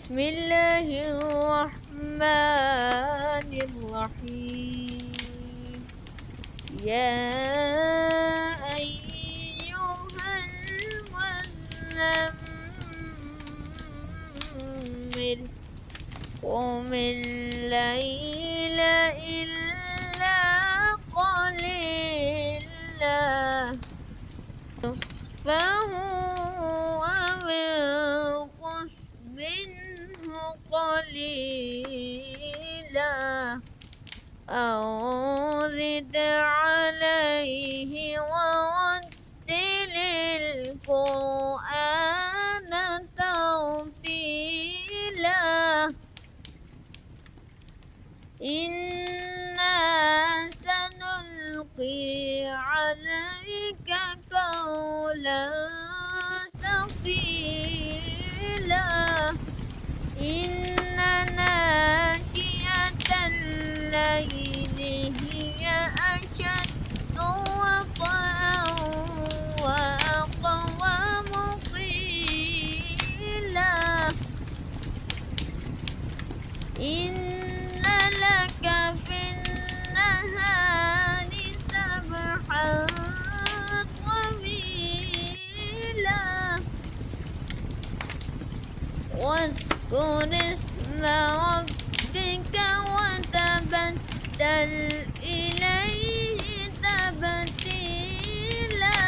بسم الله الرحمن الرحيم. يا أيها المزمل قم الليل إلا قليلا نصفه أو انقص منه قليلا أو زد عليه ورتل القرآن ترتيلا إنا سنلقي عليك قولا ثقيلا إن ناشئة الليل هي أشد وطئا وأقوم قيلا إن لك في النهار سبحا طويلا واذكر اسم ربك وتبتل إليه تبتيلا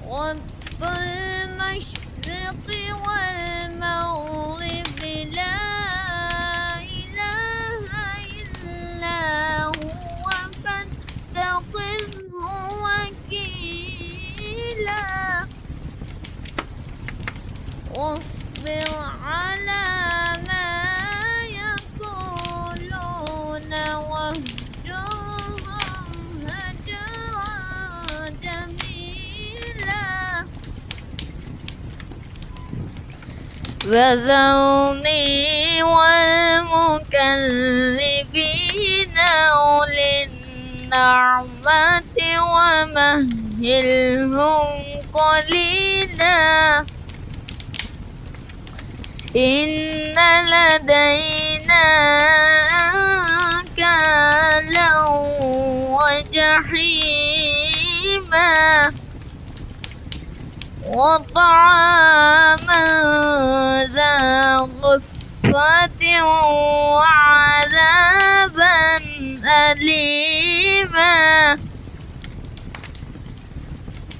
رب المشرق والمغرب لا إله إلا هو فاتخذه وكيلا واصبر على ما يقولون واهجرهم هجرا جميلا وذرني والمكذبين أولي النعمة ومهلهم قليلا إن لدينا أنكالا وجحيما وطعاما ذا غصة وعذابا أليما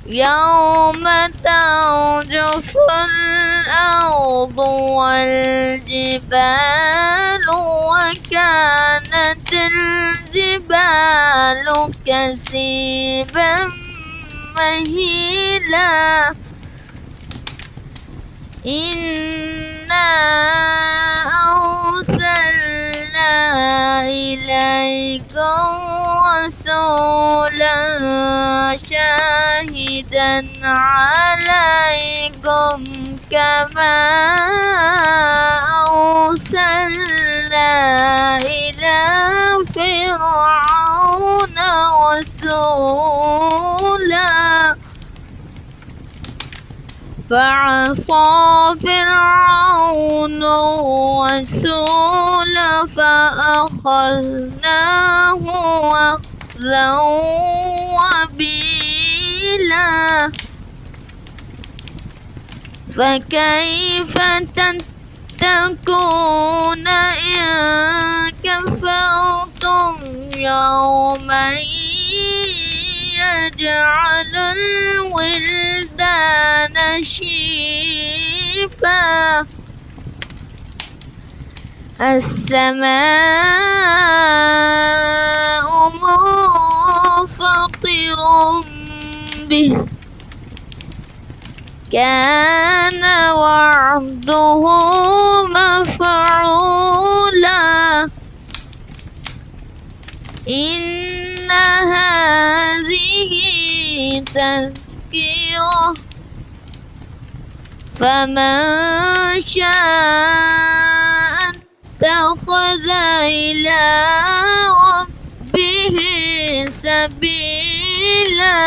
يوم ترجف الأرض والجبال وكانت الجبال كثيبا مهيلا إنا أرسلنا إليكم رسولا شاهدا عليكم كما أرسلنا إلى فرعون رسولا فعصى فرعون الرسول فأخذناه أخذا وبيلا فكيف تتقون إن كفرتم يوما يجعل الولدان شيبا السماء منفطر به كان وعده مفعولا إن هذه تذكرة فمن شاء اتخذ إلى ربه سبيلا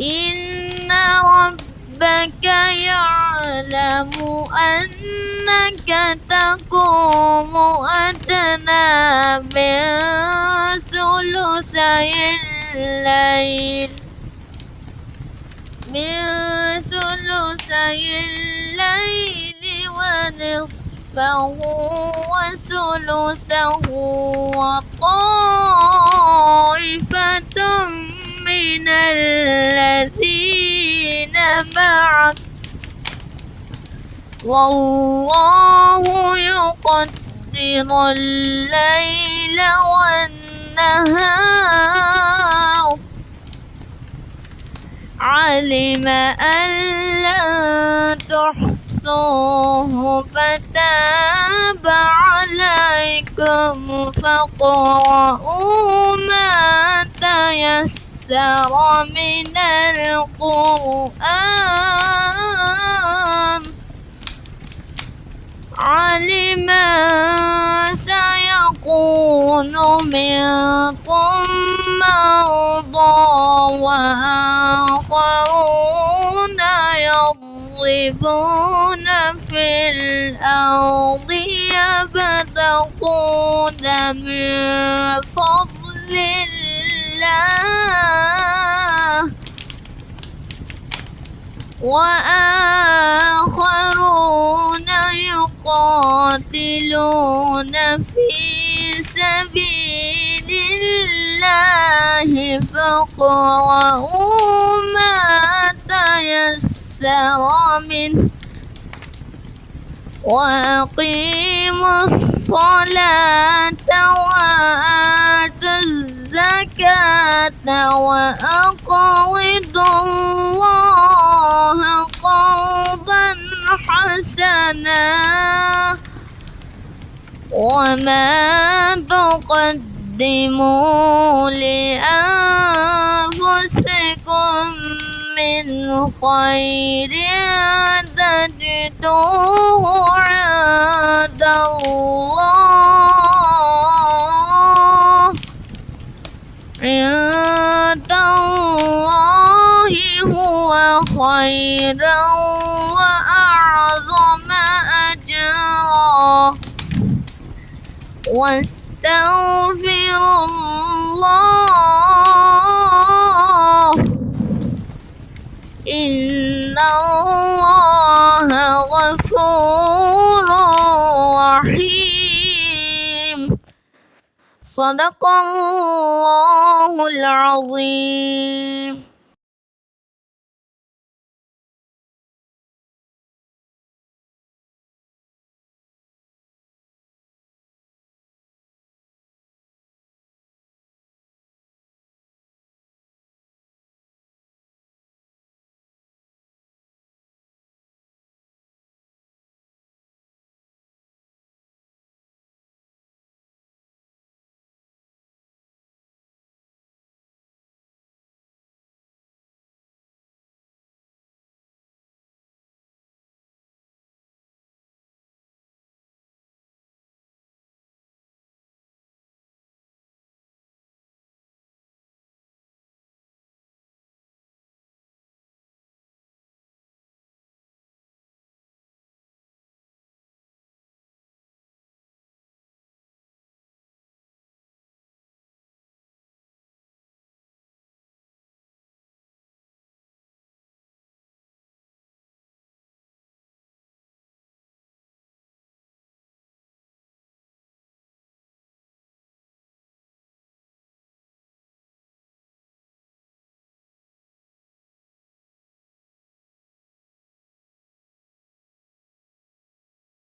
إن ربك ربك يعلم أنك تقوم أدنى من ثلثي الليل ونصفه وثلثه وطائفة من الذين معك والله يقدر الليل والنهار علم أن لن تحصوه فتاب عليكم فاقرؤوا ما تيسر من القرآن علم سيكون منكم مرضى وآخرون يضربون في الأرض يبتغون من فضل الله وآخرون يقاتلون في سبيل الله فاقرؤوا ما تيسر منه وأقيموا الصلاة وآتوا الزكاة وأقرضوا الله قرضا حسنا وما تقدموا لأنفسكم من خير تجدوه عند الله هو خيرا وأعظم أجرا واستغفر الله إن الله غفور رحيم صدق الله العظيم.